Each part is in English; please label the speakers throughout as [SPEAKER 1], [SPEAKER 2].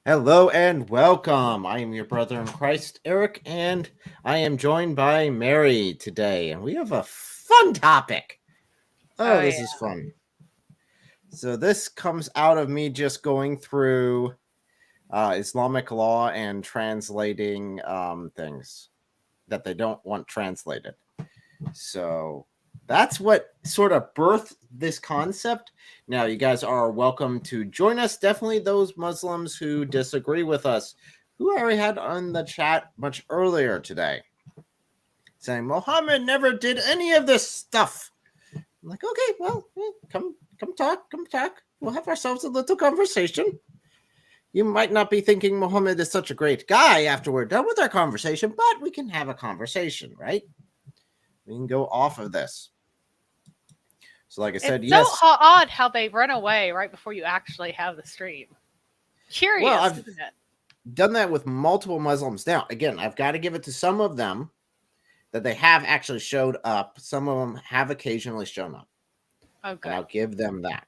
[SPEAKER 1] Hello and welcome. I am your brother in Christ, Eric, and I am joined by Mary today, and we have a fun topic. Oh,
[SPEAKER 2] Oh
[SPEAKER 1] this
[SPEAKER 2] yeah.
[SPEAKER 1] is fun. So, this comes out of me just going through Islamic law and translating things that they don't want translated. So, that's what sort of birthed this concept. Now, you guys are welcome to join us. Definitely those Muslims who disagree with us, who I already had on the chat much earlier today, saying Muhammad never did any of this stuff. I'm like, okay, well, come talk. We'll have ourselves a little conversation. You might not be thinking Muhammad is such a great guy after we're done with our conversation, but we can have a conversation, right? We can go off of this. So, like I said,
[SPEAKER 2] It's
[SPEAKER 1] yes.
[SPEAKER 2] so odd how they run away right before you actually have the stream.
[SPEAKER 1] Well,
[SPEAKER 2] Curious,
[SPEAKER 1] I've
[SPEAKER 2] isn't it?
[SPEAKER 1] done that with multiple Muslims. Now, again, I've got to give it to some of them that they have actually showed up. Some of them have occasionally shown up,
[SPEAKER 2] Oh,
[SPEAKER 1] and
[SPEAKER 2] good.
[SPEAKER 1] I'll give them that.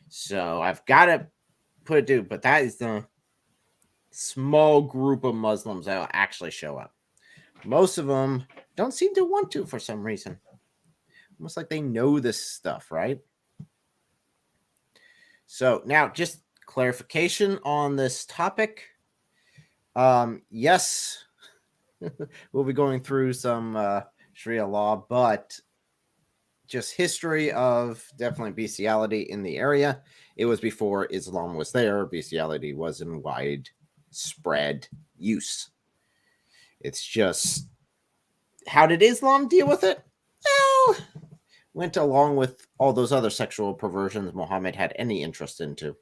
[SPEAKER 1] So I've got to put it due, but that is the small group of Muslims that will actually show up. Most of them don't seem to want to for some reason. Almost like they know this stuff, right? So now, just clarification on this topic. Yes, we'll be going through some Sharia law, but just history of definitely bestiality in the area. It was before Islam was there. Bestiality was in widespread use. It's just, how did Islam deal with it? Well, went along with all those other sexual perversions Muhammad had any interest into. It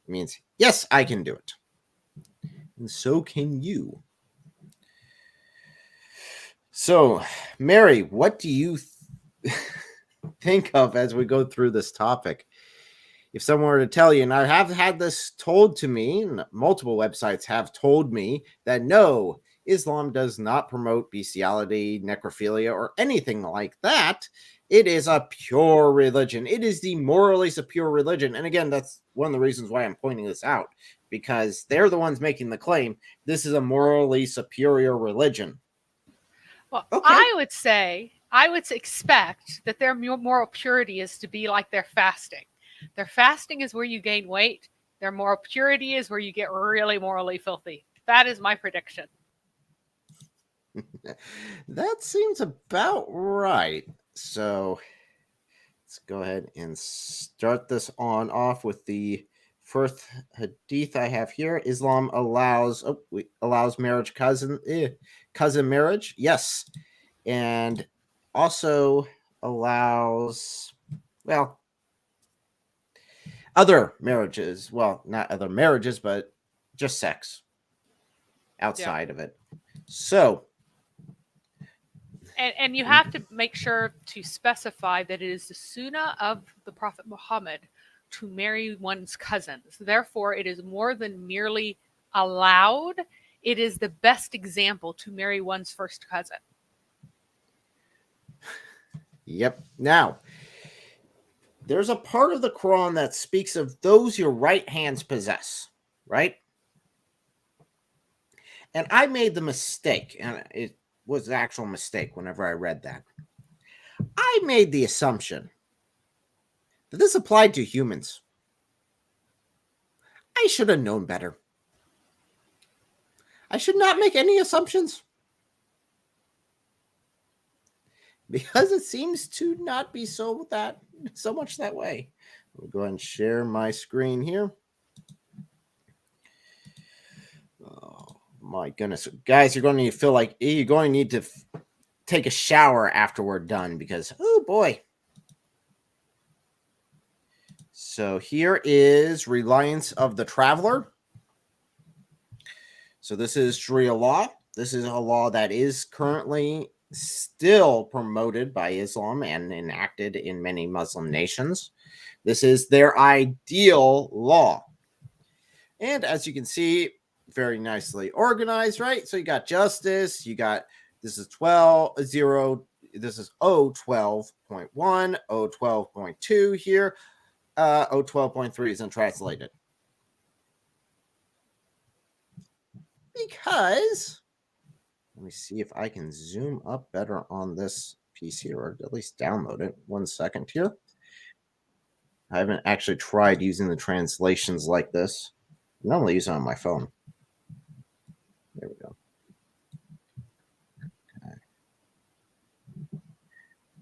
[SPEAKER 1] means, yes, I can do it. And so can you. So, Mary, what do you think of as we go through this topic? If someone were to tell you, and I have had this told to me, and multiple websites have told me that no, Islam does not promote bestiality, necrophilia, or anything like that. It is a pure religion. It is the morally superior religion. And again, that's one of the reasons why I'm pointing this out, because they're the ones making the claim this is a morally superior religion.
[SPEAKER 2] Well,
[SPEAKER 1] Okay.
[SPEAKER 2] I would expect that their moral purity is to be like their fasting. Their fasting is where you gain weight. Their moral purity is where you get really morally filthy. That is my prediction.
[SPEAKER 1] That seems about right. So let's go ahead and start this on off with the first hadith I have here. Islam allows cousin marriage. Yes. And also allows, well, other marriages. Well, not other marriages, but just sex outside of it. So,
[SPEAKER 2] and you have to make sure to specify that it is the sunnah of the Prophet Muhammad to marry one's cousins. Therefore, it is more than merely allowed. It is the best example to marry one's first cousin.
[SPEAKER 1] Yep. Now, there's a part of the Quran that speaks of those your right hands possess, right? And I made the mistake, and it was an actual mistake whenever I read that. I made the assumption that this applied to humans. I should have known better. I should not make any assumptions, because it seems to not be so much that way. I'll go ahead and share my screen here. Oh my goodness, guys, you're going to feel like you're going to need to take a shower after we're done, because oh boy. So here is Reliance of the Traveler. So this is Sharia law. This is a law that is currently still promoted by Islam and enacted in many Muslim nations. This is their ideal law. And as you can see, very nicely organized, right? So you got justice, you got, this is 0, this is O12.1, O12.2 here. O12.3 is untranslated. Because, let me see if I can zoom up better on this PC, or at least download it. 1 second here. I haven't actually tried using the translations like this. I normally use it on my phone. There we go. Okay.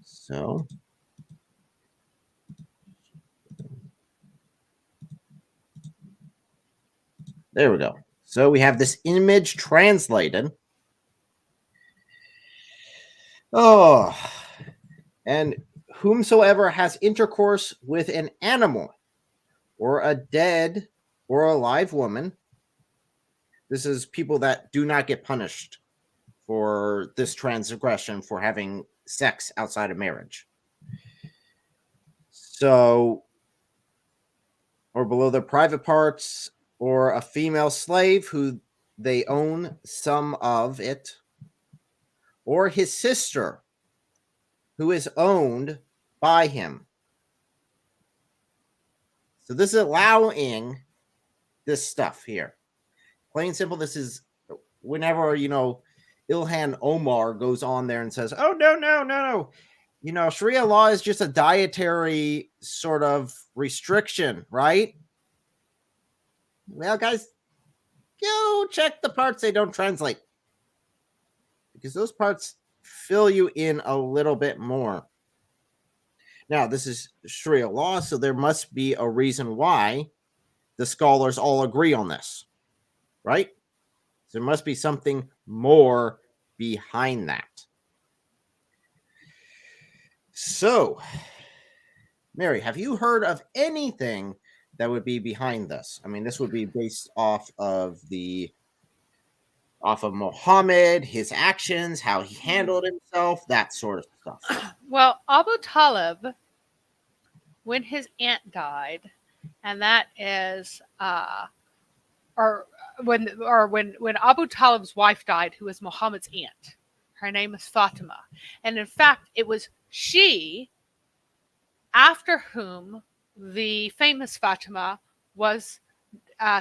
[SPEAKER 1] So, there we go. So we have this image translated. Oh, and whomsoever has intercourse with an animal or a dead or a live woman. This is people that do not get punished for this transgression for having sex outside of marriage. So, or below their private parts, or a female slave who they own some of it, or his sister who is owned by him. So this is allowing this stuff here. Plain and simple, this is whenever, Ilhan Omar goes on there and says, oh, no. Sharia law is just a dietary sort of restriction, right? Well, guys, go check the parts they don't translate, because those parts fill you in a little bit more. Now, this is Sharia law, so there must be a reason why the scholars all agree on this, right? There must be something more behind that. So, Mary, have you heard of anything that would be behind this? I mean, this would be based off of Muhammad, his actions, how he handled himself, that sort of stuff.
[SPEAKER 2] Well, Abu Talib, when his aunt died, and that is, when Abu Talib's wife died, who was Muhammad's aunt, her name is Fatima, and in fact, it was she after whom the famous Fatima was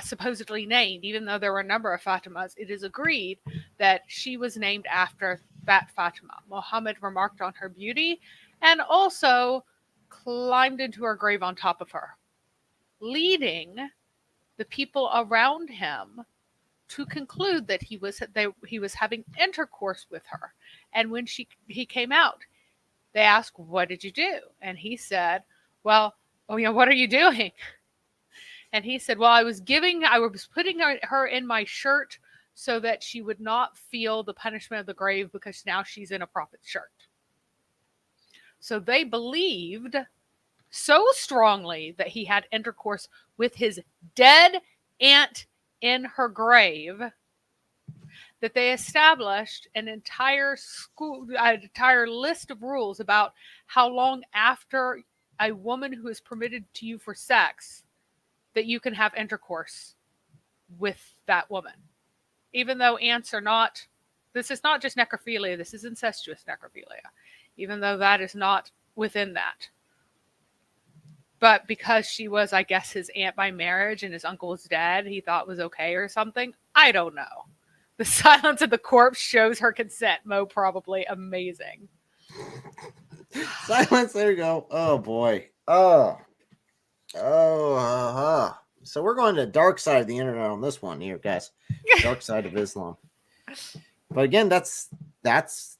[SPEAKER 2] supposedly named. Even though there were a number of Fatimas, it is agreed that she was named after that Fatima. Muhammad remarked on her beauty and also climbed into her grave on top of her, leading the people around him to conclude that he was having intercourse with her. And when he came out, they asked, "What did you do?" And he said, "Well, what are you doing?" And he said, "Well, I was putting her in my shirt so that she would not feel the punishment of the grave, because now she's in a prophet's shirt." So they believed so strongly that he had intercourse with his dead aunt in her grave that they established an entire list of rules about how long after a woman who is permitted to you for sex that you can have intercourse with that woman. Even though aunts are not, this is not just necrophilia, this is incestuous necrophilia, even though that is not within that. But because she was, I guess, his aunt by marriage and his uncle was dead, he thought was okay or something. I don't know. The silence of the corpse shows her consent. Mo, probably amazing.
[SPEAKER 1] Silence. There you go. Oh boy. So we're going to the dark side of the internet on this one here, guys. Dark side of Islam. But again, that's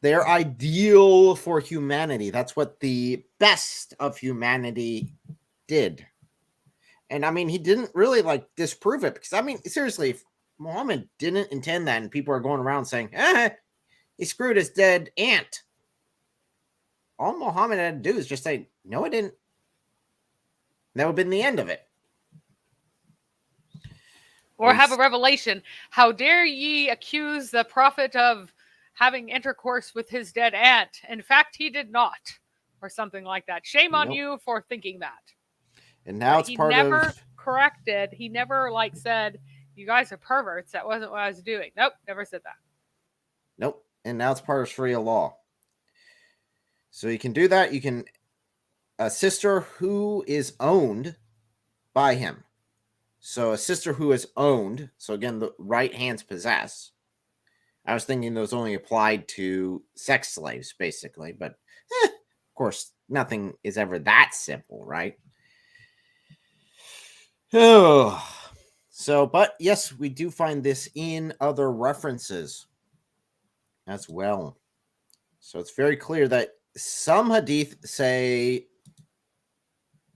[SPEAKER 1] their ideal for humanity. That's what the best of humanity did. And I mean, he didn't really disprove it, because I mean, seriously, if Muhammad didn't intend that and people are going around saying, he screwed his dead aunt, all Muhammad had to do is just say, no, I didn't. That would have been the end of it.
[SPEAKER 2] Or have a revelation. How dare ye accuse the prophet of having intercourse with his dead aunt? In fact, he did not. Or something like that. Shame on you for thinking that.
[SPEAKER 1] And now it's part of... He
[SPEAKER 2] never corrected. He never said, you guys are perverts. That wasn't what I was doing. Nope, never said that.
[SPEAKER 1] Nope. And now it's part of Sharia law. So you can do that. You can... A sister who is owned by him. So a sister who is owned. So again, the right hands possess. I was thinking those only applied to sex slaves, basically, but of course, nothing is ever that simple, right? Oh, so, but yes, we do find this in other references as well. So it's very clear that some hadith say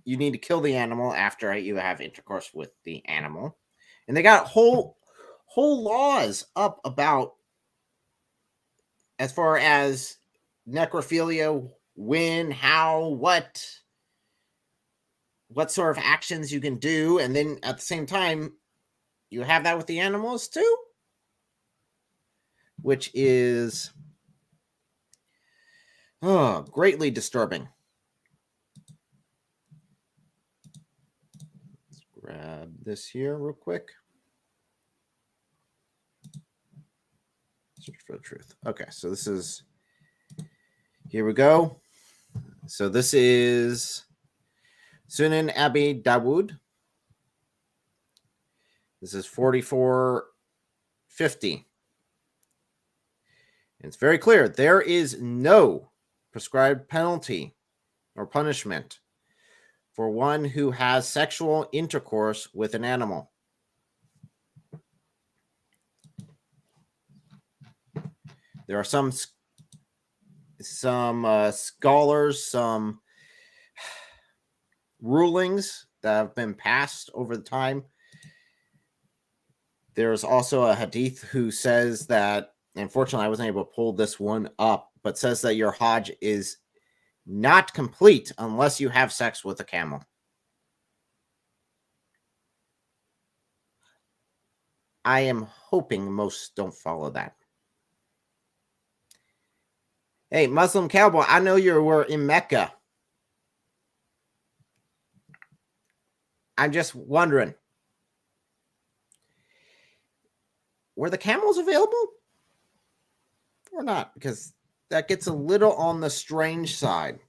[SPEAKER 1] you need to kill the animal after you have intercourse with the animal, and they got whole laws up about as far as necrophilia, when, how, what sort of actions you can do, and then at the same time you have that with the animals too, which is greatly disturbing. Let's grab this here real quick. Search for the truth. Okay, so this is, here we go. So this is Sunan Abi Dawud. This is 4450. It's very clear. There is no prescribed penalty or punishment for one who has sexual intercourse with an animal. There are some scholars, some rulings that have been passed over the time. There's also a hadith who says that, unfortunately, I wasn't able to pull this one up, but says that your Hajj is not complete unless you have sex with a camel. I am hoping most don't follow that. Hey, Muslim cowboy, I know you were in Mecca. I'm just wondering, were the camels available or not? Because that gets a little on the strange side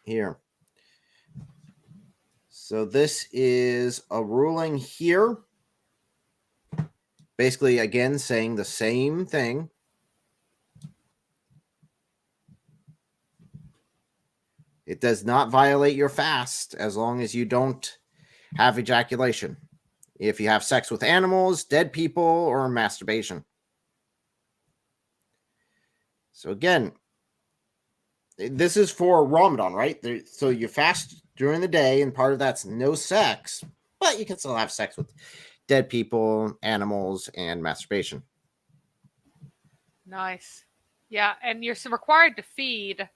[SPEAKER 1] here. So this is a ruling here. Basically, again, saying the same thing. It does not violate your fast as long as you don't have ejaculation. If you have sex with animals, dead people, or masturbation. So again, this is for Ramadan, right? So you fast during the day, and part of that's no sex, but you can still have sex with dead people, animals, and masturbation.
[SPEAKER 2] Nice. Yeah, and you're required to feed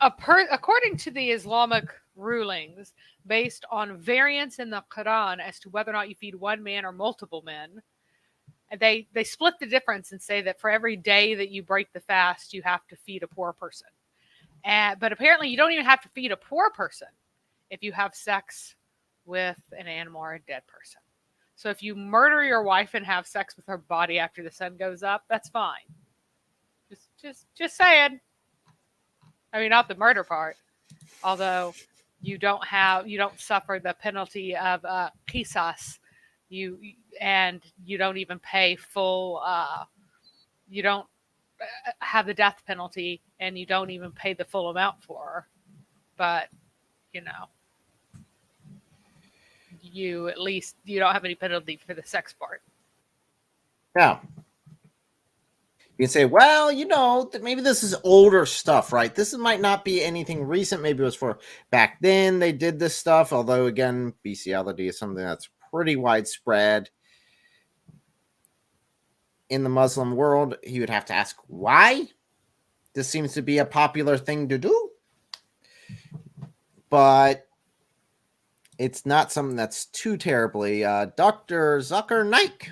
[SPEAKER 2] according to the Islamic rulings, based on variance in the Quran as to whether or not you feed one man or multiple men. And they split the difference and say that for every day that you break the fast, you have to feed a poor person. But apparently, you don't even have to feed a poor person if you have sex with an animal or a dead person. So if you murder your wife and have sex with her body after the sun goes up, that's fine. Just saying. I mean, not the murder part, although you don't suffer the penalty of qisas. You don't even pay full. You don't have the death penalty, and you don't even pay the full amount for her. But you at least you don't have any penalty for the sex part.
[SPEAKER 1] Yeah. You can say, well, maybe this is older stuff, right? This might not be anything recent. Maybe it was for back then they did this stuff. Although, again, bestiality is something that's pretty widespread in the Muslim world. You would have to ask why. This seems to be a popular thing to do. But it's not something that's too terribly. Dr. Zucker Naik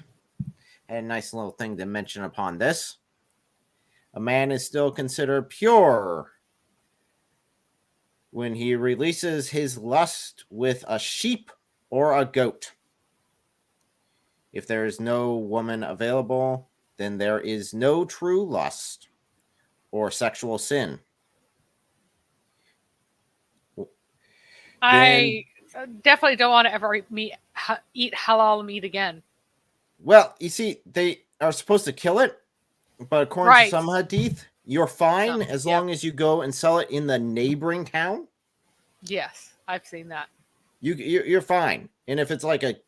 [SPEAKER 1] had a nice little thing to mention upon this. A man is still considered pure when he releases his lust with a sheep or a goat. If there is no woman available, then there is no true lust or sexual sin.
[SPEAKER 2] I definitely don't want to ever eat halal meat again.
[SPEAKER 1] Well, you see, they are supposed to kill it, but according
[SPEAKER 2] Right.
[SPEAKER 1] to some hadith, you're fine as
[SPEAKER 2] Yep.
[SPEAKER 1] long as you go and sell it in the neighboring town.
[SPEAKER 2] Yes, I've seen that.
[SPEAKER 1] You're fine. And if it's like a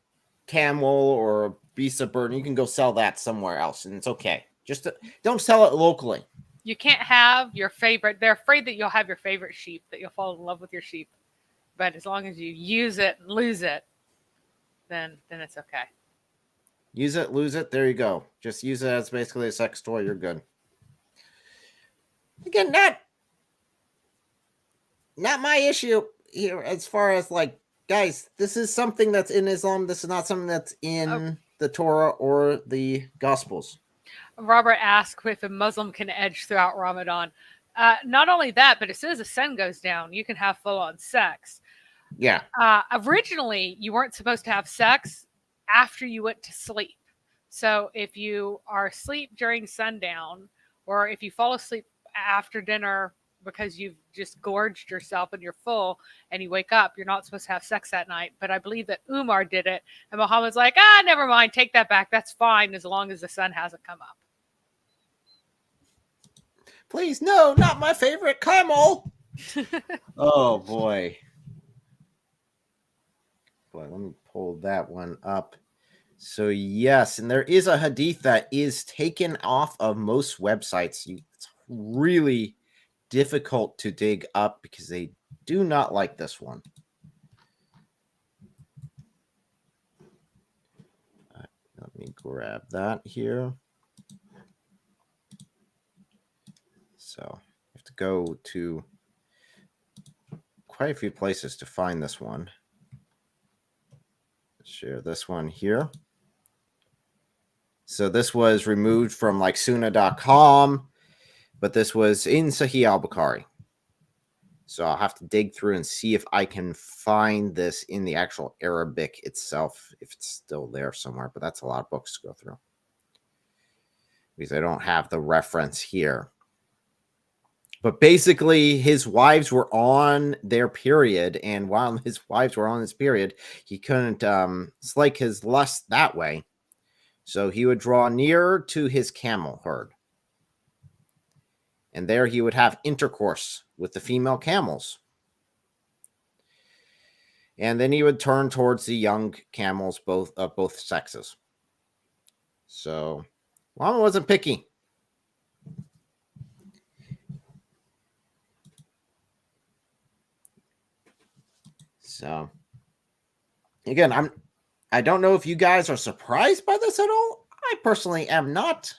[SPEAKER 1] camel or a beast of burden, you can go sell that somewhere else, and it's okay. Just don't sell it locally.
[SPEAKER 2] You can't have your favorite. They're afraid that you'll have your favorite sheep, that you'll fall in love with your sheep. But as long as you use it and lose it, then it's okay.
[SPEAKER 1] Use it, lose it. There you go. Just use it as basically a sex toy. You're good. Again, not my issue here. As far as like, guys, this is something that's in Islam. This is not something that's in the Torah or the Gospels.
[SPEAKER 2] Robert asked if a Muslim can edge throughout Ramadan. Not only that, but as soon as the sun goes down, you can have full-on sex.
[SPEAKER 1] Yeah.
[SPEAKER 2] Originally, you weren't supposed to have sex after you went to sleep. So if you are asleep during sundown, or if you fall asleep after dinner because you've just gorged yourself and you're full and you wake up, you're not supposed to have sex that night. But I believe that Umar did it, and Muhammad's like, never mind, take that back. That's fine as long as the sun hasn't come up.
[SPEAKER 1] Please, no, not my favorite camel. Oh, boy. Boy, let me pull that one up. So, yes, and there is a hadith that is taken off of most websites. It's really difficult to dig up because they do not like this one. Let me grab that here. So, you have to go to quite a few places to find this one. Share this one here. So this was removed from like Sunnah.com, but this was in Sahih al-Bukhari. So I'll have to dig through and see if I can find this in the actual Arabic itself, if it's still there somewhere. But that's a lot of books to go through because I don't have the reference here. But basically, his wives were on their period, and while his wives were on his period, he couldn't slake his lust that way. So he would draw nearer to his camel herd. And there he would have intercourse with the female camels. And then he would turn towards the young camels of both sexes. So Muhammad wasn't picky. So again, I don't know if you guys are surprised by this at all. I personally am not.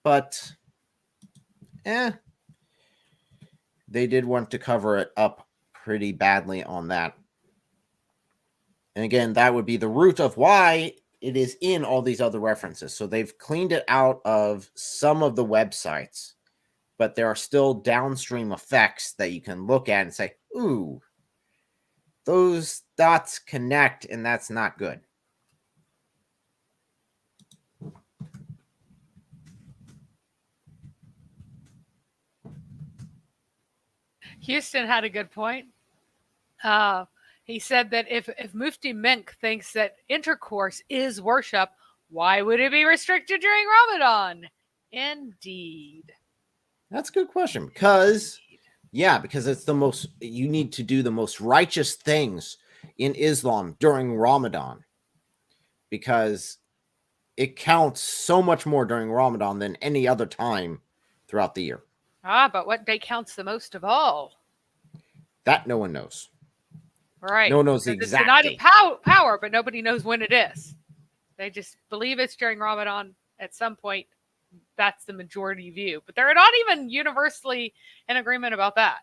[SPEAKER 1] But they did want to cover it up pretty badly on that. And again, that would be the root of why it is in all these other references. So they've cleaned it out of some of the websites, but there are still downstream effects that you can look at and say, ooh, those dots connect, and that's not good.
[SPEAKER 2] Houston had a good point. He said that if Mufti Menk thinks that intercourse is worship, why would it be restricted during Ramadan? Indeed.
[SPEAKER 1] That's a good question. Because it's the most, you need to do the most righteous things in Islam during Ramadan. Because it counts so much more during Ramadan than any other time throughout the year.
[SPEAKER 2] But what day counts the most of all?
[SPEAKER 1] That no one knows.
[SPEAKER 2] Right.
[SPEAKER 1] No one knows the exact
[SPEAKER 2] date. It's united power, but nobody knows when it is. They just believe it's during Ramadan at some point. That's the majority view. But they're not even universally in agreement about that.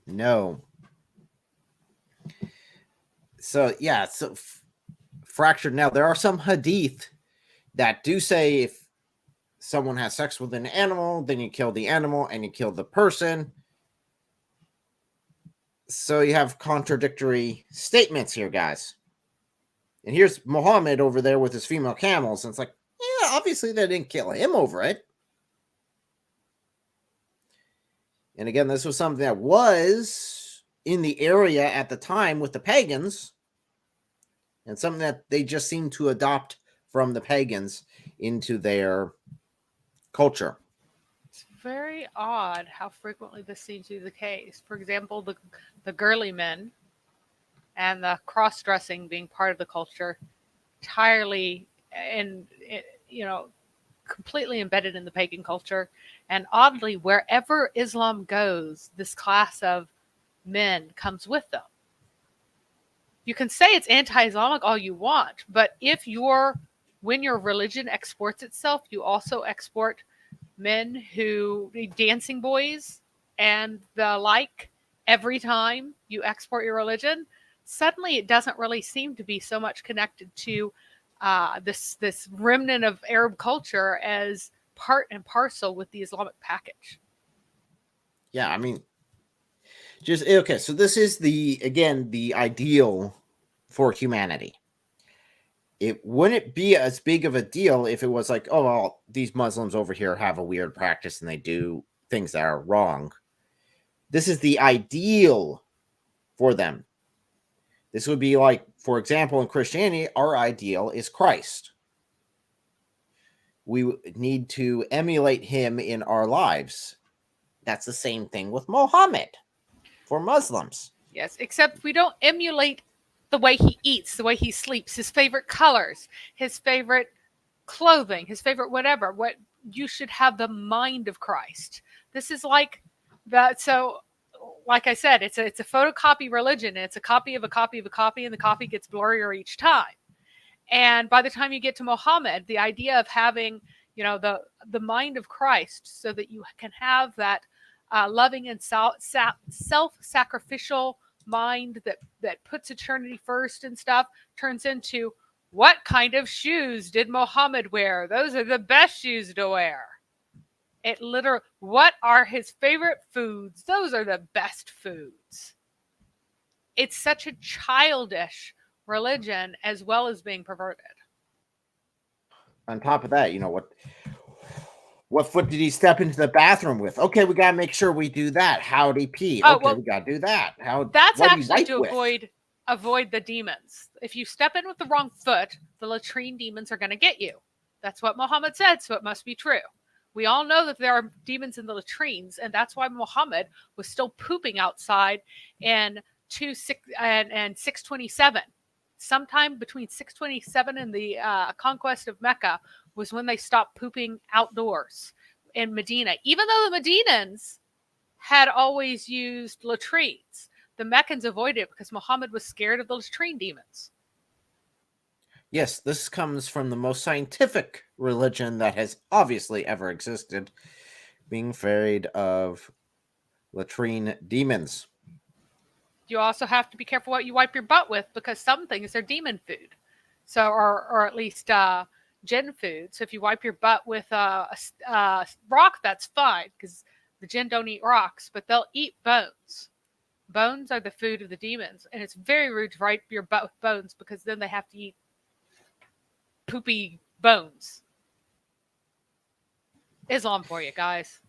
[SPEAKER 1] No. So, fractured. Now, there are some hadith that do say if someone has sex with an animal, then you kill the animal and you kill the person. So you have contradictory statements here, guys. And here's Muhammad over there with his female camels. And it's like, yeah, obviously they didn't kill him over it. And again, this was something that was in the area at the time with the pagans, and something that they just seem to adopt from the pagans into their culture.
[SPEAKER 2] It's very odd how frequently this seems to be the case. For example, the girly men and the cross-dressing being part of the culture, entirely and completely embedded in the pagan culture. And oddly, wherever Islam goes, this class of men comes with them. You can say it's anti-Islamic all you want, but when your religion exports itself, you also export men who dancing boys and the like. Every time you export your religion, suddenly it doesn't really seem to be so much connected to this remnant of Arab culture as part and parcel with the Islamic package.
[SPEAKER 1] Yeah, I mean, just okay. So this is the ideal for humanity. It wouldn't be as big of a deal if it was like, oh well, these Muslims over here have a weird practice and they do things that are wrong. This is the ideal for them. This would be like, for example, in Christianity, our ideal is Christ. We need to emulate him in our lives. That's the same thing with Muhammad for Muslims.
[SPEAKER 2] Yes, except we don't emulate the way he eats, the way he sleeps, his favorite colors, his favorite clothing, his favorite whatever. What you should have the mind of Christ. This is like that. So, like I said, it's a photocopy religion. It's a copy of a copy of a copy, and the copy gets blurrier each time. And by the time you get to Muhammad, the idea of having the mind of Christ, so that you can have that loving and self-sacrificial mind that puts eternity first and stuff, turns into, what kind of shoes did Muhammad wear? Those are the best shoes to wear. It literally, what are his favorite foods? Those are the best foods. It's such a childish religion as well as being perverted.
[SPEAKER 1] On top of that, what foot did he step into the bathroom with? Okay, we gotta make sure we do that. How'd he pee? Okay, we gotta do that.
[SPEAKER 2] That's
[SPEAKER 1] what
[SPEAKER 2] actually to avoid the demons. If you step in with the wrong foot, the latrine demons are going to get you. That's what Muhammad said, so it must be true. We all know that there are demons in the latrines, and that's why Muhammad was still pooping outside in 627. Sometime between 627 and the conquest of Mecca was when they stopped pooping outdoors in Medina. Even though the Medinans had always used latrines, the Meccans avoided it because Muhammad was scared of the latrine demons.
[SPEAKER 1] Yes, this comes from the most scientific religion that has obviously ever existed, being afraid of latrine demons.
[SPEAKER 2] You also have to be careful what you wipe your butt with, because some things are demon food, so or at least jinn food. So if you wipe your butt with a rock, that's fine, because the jinn don't eat rocks, but they'll eat bones. Bones are the food of the demons, and it's very rude to wipe your butt with bones, because then they have to eat poopy bones. Islam for you guys.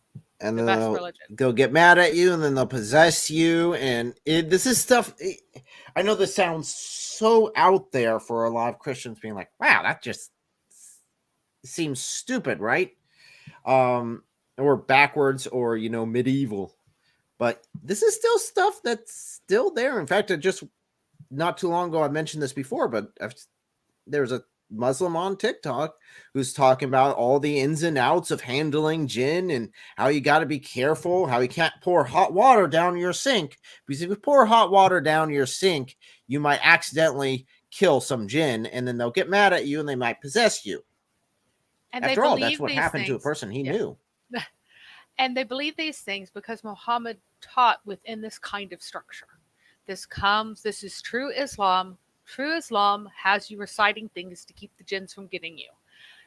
[SPEAKER 1] And
[SPEAKER 2] the best religion.
[SPEAKER 1] They'll get mad at you, and then they'll possess you. And this is stuff. I know this sounds so out there for a lot of Christians, being like, "Wow, that just seems stupid, right?" Or backwards, or medieval. But this is still stuff that's still there. In fact, just not too long ago, I mentioned this before, but there's a Muslim on TikTok who's talking about all the ins and outs of handling jinn, and how you got to be careful, how you can't pour hot water down your sink, because if you pour hot water down your sink, you might accidentally kill some jinn, and then they'll get mad at you and they might possess you.
[SPEAKER 2] And
[SPEAKER 1] after all, that's what happened to a person he knew.
[SPEAKER 2] And they believe these things because Muhammad taught within this kind of structure. This is true Islam. True Islam has you reciting things to keep the jinns from getting you.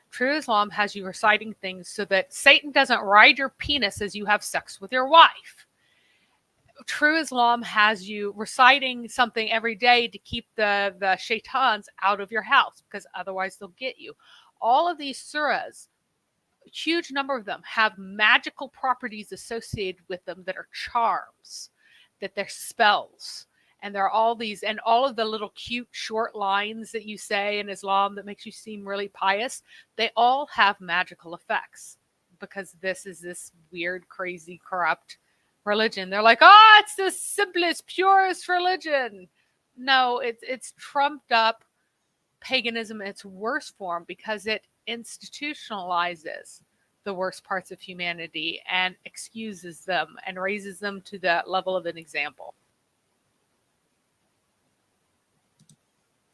[SPEAKER 2] True Islam has you reciting things so that Satan doesn't ride your penis as you have sex with your wife. True Islam has you reciting something every day to keep the shaitans out of your house, because otherwise they'll get you. All of these surahs, a huge number of them, have magical properties associated with them that are charms. that they're spells. And there are all these, and all of the little cute short lines that you say in Islam that makes you seem really pious, they all have magical effects because this is this weird, crazy, corrupt religion. They're like, oh, it's the simplest, purest religion. No, it's trumped up paganism in its worst form because it institutionalizes the worst parts of humanity and excuses them and raises them to the level of an example.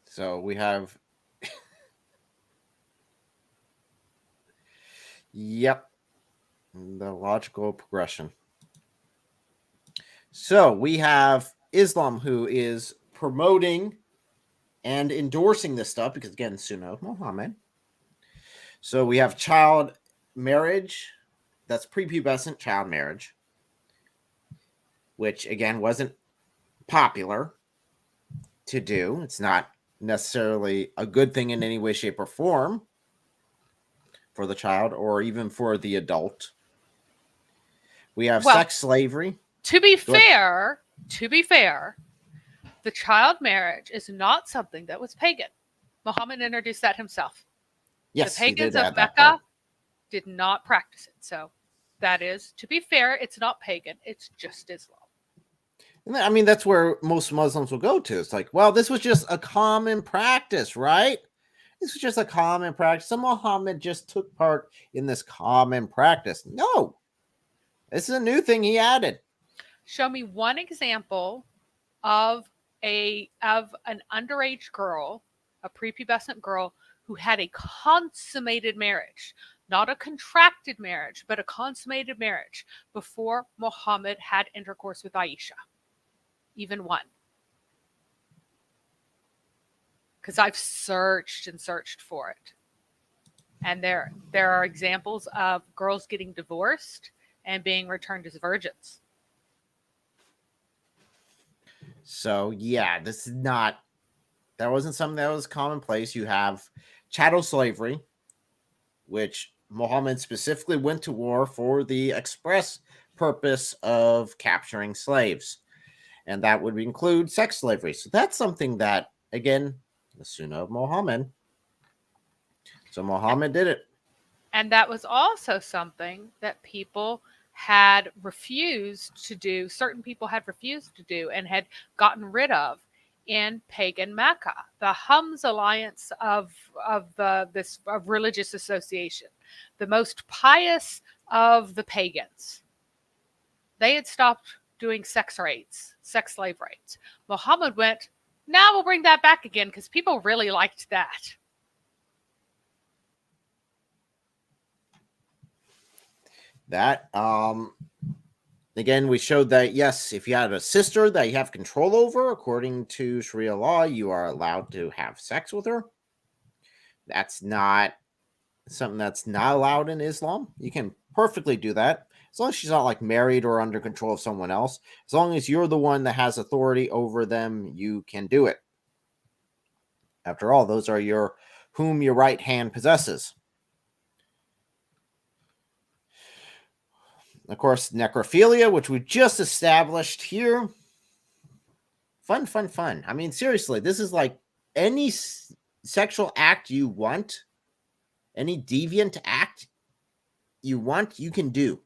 [SPEAKER 1] So we have, yep, the logical progression. So we have Islam, who is promoting and endorsing this stuff because, again, Sunnah of Muhammad. So we have child marriage, that's prepubescent child marriage, which, again, wasn't popular to do. It's not necessarily a good thing in any way, shape, or form for the child or even for the adult. We have sex slavery.
[SPEAKER 2] To be fair, the child marriage is not something that was pagan. Muhammad introduced that himself.
[SPEAKER 1] Yes,
[SPEAKER 2] the pagans of Mecca did not practice it. So that is, to be fair, it's not pagan. It's just Islam.
[SPEAKER 1] I mean, that's where most Muslims will go to. It's like, well, this was just a common practice, right? This was just a common practice. So Muhammad just took part in this common practice. No, this is a new thing he added.
[SPEAKER 2] Show me one example of an underage girl, a prepubescent girl, who had a consummated marriage, not a contracted marriage, but a consummated marriage before Muhammad had intercourse with Aisha. Even one. Because I've searched and searched for it. And there are examples of girls getting divorced and being returned as virgins.
[SPEAKER 1] So, yeah, this is not, that wasn't something that was commonplace. You have chattel slavery, which Muhammad specifically went to war for the express purpose of capturing slaves. And that would include sex slavery. So that's something that, again, the Sunnah of Muhammad. So Muhammad did it.
[SPEAKER 2] And that was also something that people had refused to do, certain people had refused to do and had gotten rid of in pagan Mecca, the Hums Alliance of religious association, the most pious of the pagans. They had stopped doing sex slave rates. Muhammad went, now we'll bring that back again because people really liked that.
[SPEAKER 1] That, again, we showed that, yes, if you had a sister that you have control over, according to Sharia law, you are allowed to have sex with her. That's not something that's not allowed in Islam. You can perfectly do that. As long as she's not like married or under control of someone else. As long as you're the one that has authority over them, you can do it. After all, those are whom your right hand possesses. Of course, necrophilia, which we just established here. Fun. I mean, seriously, this is like any sexual act you want, any deviant act you want, you can do.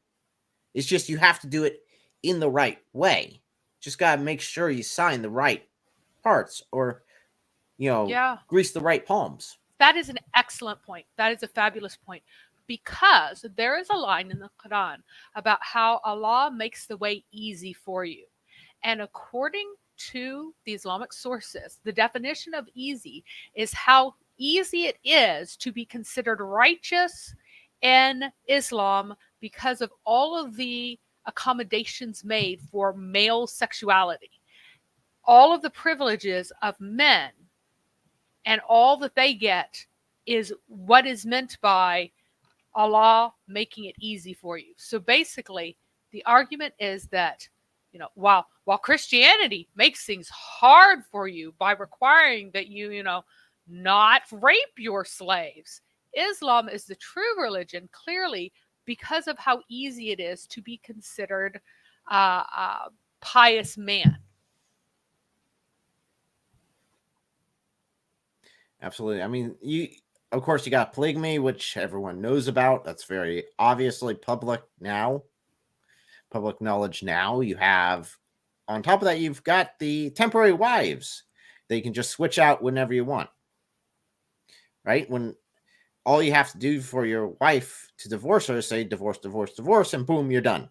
[SPEAKER 1] It's just you have to do it in the right way. Just got to make sure you sign the right parts or, grease the right palms.
[SPEAKER 2] That is an excellent point. That is a fabulous point. Because there is a line in the Quran about how Allah makes the way easy for you. And according to the Islamic sources, the definition of easy is how easy it is to be considered righteous in Islam because of all of the accommodations made for male sexuality. All of the privileges of men and all that they get is what is meant by Allah making it easy for you. So basically, the argument is that, while Christianity makes things hard for you by requiring that you not rape your slaves, Islam is the true religion, clearly, because of how easy it is to be considered pious man.
[SPEAKER 1] Absolutely. I mean, of course, you got polygamy, which everyone knows about. That's very obviously public knowledge now. You have, on top of that, you've got the temporary wives that you can just switch out whenever you want. Right? When all you have to do for your wife to divorce her is say divorce, divorce, divorce, and boom, you're done.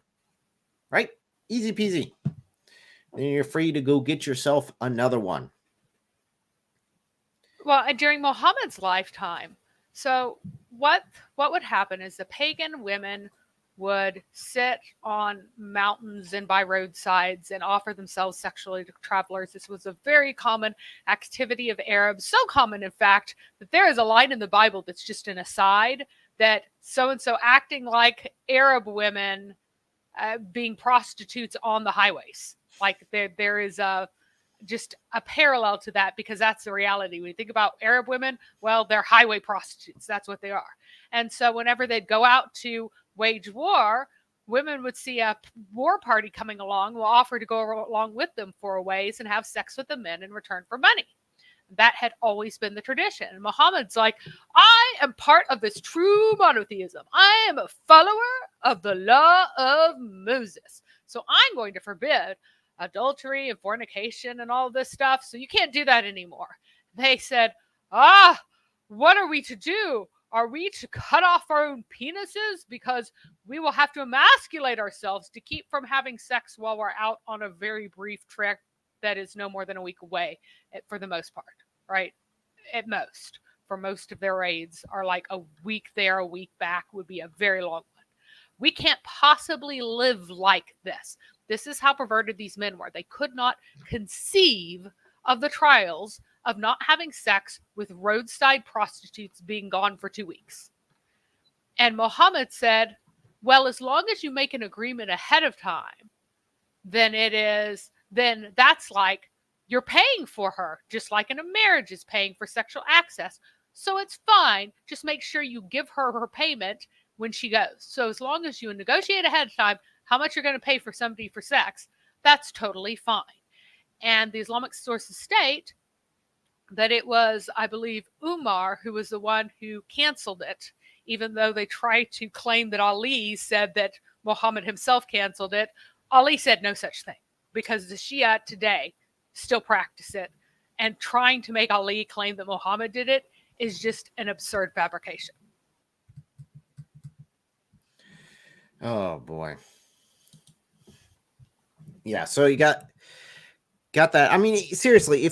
[SPEAKER 1] Right? Easy peasy. Then you're free to go get yourself another one.
[SPEAKER 2] Well, and during Muhammad's lifetime, so what would happen is the pagan women would sit on mountains and by roadsides and offer themselves sexually to travelers. This was a very common activity of Arabs, so common, in fact, that there is a line in the Bible that's just an aside that so-and-so acting like Arab women being prostitutes on the highways. Like there is just a parallel to that, because that's the reality. When you think about Arab women, well, they're highway prostitutes. That's what they are. And so whenever they'd go out to wage war, women would see a war party coming along, will offer to go along with them for a ways and have sex with the men in return for money. That had always been the tradition. And Muhammad's like, I am part of this true monotheism. I am a follower of the law of Moses. So I'm going to forbid adultery and fornication and all this stuff. So you can't do that anymore. They said, what are we to do? Are we to cut off our own penises? Because we will have to emasculate ourselves to keep from having sex while we're out on a very brief trek that is no more than a week away for the most part, right? At most. For most of their raids are like a week there, a week back would be a very long one. We can't possibly live like this. This is how perverted these men were. They could not conceive of the trials of not having sex with roadside prostitutes being gone for 2 weeks. And Muhammad said, well, as long as you make an agreement ahead of time, then that's like you're paying for her, just like in a marriage is paying for sexual access. So it's fine. Just make sure you give her her payment when she goes. So as long as you negotiate ahead of time how much you're going to pay for somebody for sex, that's totally fine. And the Islamic sources state that it was, I believe, Umar who was the one who canceled it, even though they tried to claim that Ali said that Muhammad himself canceled it. Ali said no such thing, because the Shia today still practice it, and trying to make Ali claim that Muhammad did it is just an absurd fabrication.
[SPEAKER 1] Oh boy. Yeah, so you got that. I mean, seriously,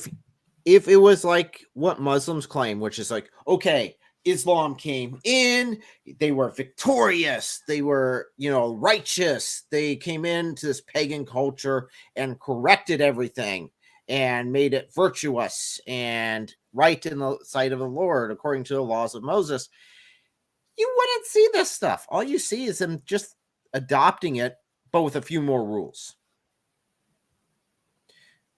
[SPEAKER 1] if it was like what Muslims claim, which is like, okay, Islam came in, they were victorious, they were, righteous, they came into this pagan culture and corrected everything and made it virtuous and right in the sight of the Lord according to the laws of Moses, you wouldn't see this stuff. All you see is them just adopting it, but with a few more rules.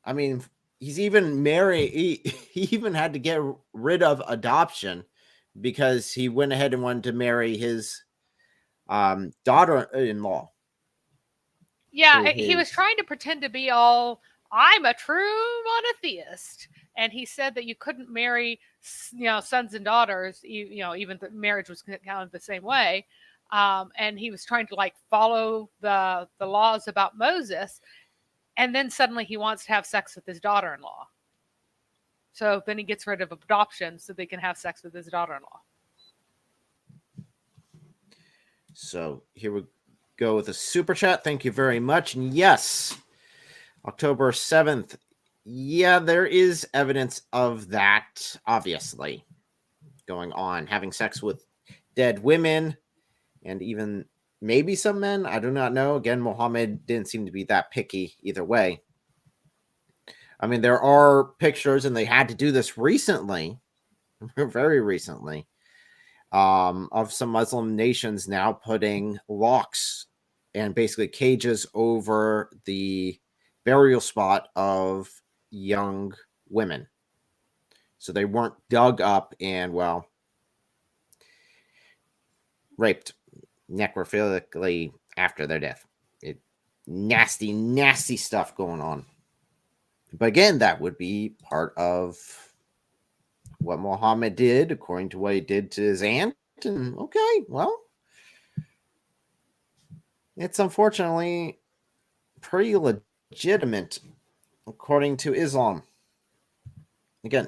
[SPEAKER 1] I mean, he's even married. He even had to get rid of adoption because he went ahead and wanted to marry his daughter-in-law.
[SPEAKER 2] Yeah, he was trying to pretend to be all, I'm a true monotheist. And he said that you couldn't marry, sons and daughters, even the marriage was counted the same way. And he was trying to follow the laws about Moses. And then suddenly he wants to have sex with his daughter-in-law. So then he gets rid of adoption so they can have sex with his daughter-in-law.
[SPEAKER 1] So here we go with a super chat. Thank you very much. And yes, October 7th. Yeah, there is evidence of that, obviously, going on. Having sex with dead women and even maybe some men. I do not know. Again, Muhammad didn't seem to be that picky either way. I mean, there are pictures, and they had to do this recently, very recently, of some Muslim nations now putting locks and basically cages over the burial spot of young women. So they weren't dug up and, raped necrophilically after their death. nasty, nasty stuff going on. But again, that would be part of what Muhammad did, according to what he did to his aunt. And okay, well, it's unfortunately pretty legitimate according to Islam. Again,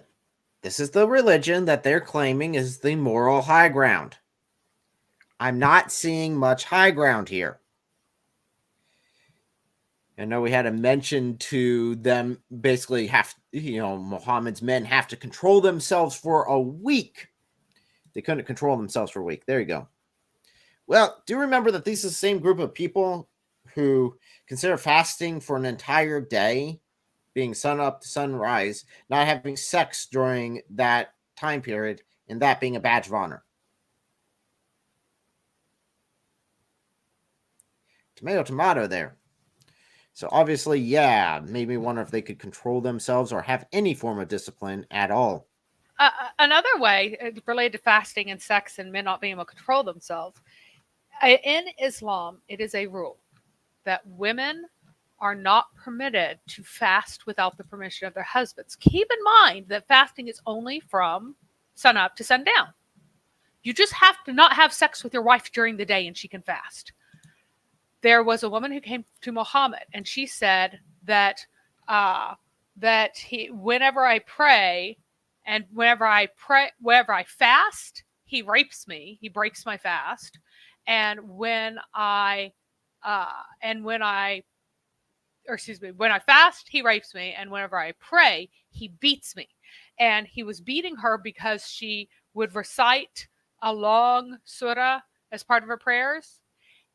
[SPEAKER 1] this is the religion that they're claiming is the moral high ground. I'm not seeing much high ground here. I know we had a mention to them basically Muhammad's men have to control themselves for a week. They couldn't control themselves for a week. There you go. Well, do remember that these are the same group of people who consider fasting for an entire day, being sun up to sunrise, not having sex during that time period, and that being a badge of honor. Tomato, tomato there. So obviously, yeah, made me wonder if they could control themselves or have any form of discipline at all.
[SPEAKER 2] Another way related to fasting and sex and men not being able to control themselves, in Islam, it is a rule that women are not permitted to fast without the permission of their husbands. Keep in mind that fasting is only from sun up to sundown. You just have to not have sex with your wife during the day and she can fast. There was a woman who came to Muhammad and she said that whenever I pray and whenever I fast, he rapes me. He breaks my fast. And when I fast, he rapes me. And whenever I pray, he beats me. And he was beating her because she would recite a long surah as part of her prayers.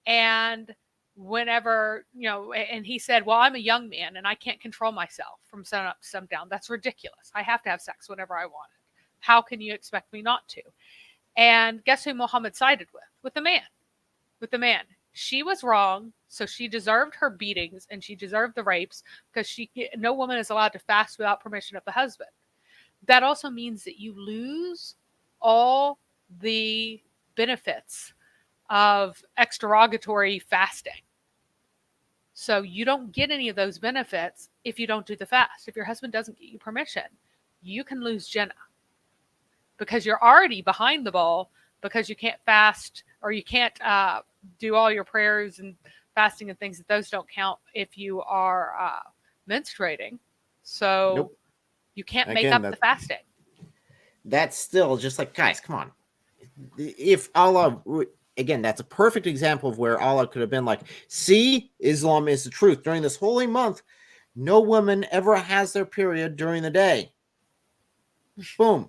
[SPEAKER 2] And whenever, and he said, well, I'm a young man and I can't control myself from sun up to sundown. That's ridiculous. I have to have sex whenever I want it. How can you expect me not to? And guess who Muhammad sided with? With the man. She was wrong, so she deserved her beatings and she deserved the rapes because no woman is allowed to fast without permission of the husband. That also means that you lose all the benefits of exterogatory fasting. So you don't get any of those benefits if you don't do the fast. If your husband doesn't get you permission, you can lose Jannah because you're already behind the ball because you can't fast or you can't do all your prayers and fasting and things. Those don't count if you are menstruating. So
[SPEAKER 1] Nope.
[SPEAKER 2] You can't make up the fasting.
[SPEAKER 1] That's still just like, guys, come on. If Allah, again, that's a perfect example of where Allah could have been like, see, Islam is the truth. During this holy month, no woman ever has their period during the day. Boom.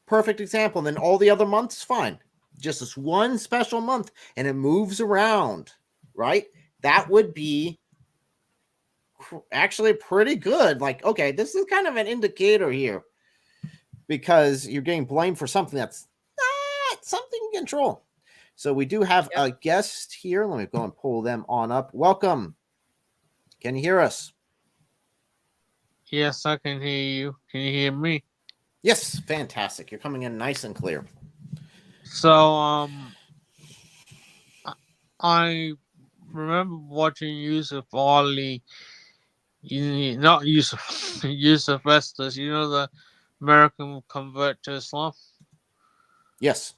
[SPEAKER 1] Perfect example. Then all the other months, fine. Just this one special month, and it moves around, right? That would be actually pretty good. Like, okay, this is kind of an indicator here because you're getting blamed for something that's not something you control. So we do have a guest here. Let me go and pull them on up. Welcome. Can you hear us?
[SPEAKER 3] Yes, I can hear you. Can you hear me?
[SPEAKER 1] Yes, fantastic. You're coming in nice and clear.
[SPEAKER 3] So, I remember watching Yusuf Ali, not Yusuf, Yusuf Estes, the American convert to Islam.
[SPEAKER 1] Yes.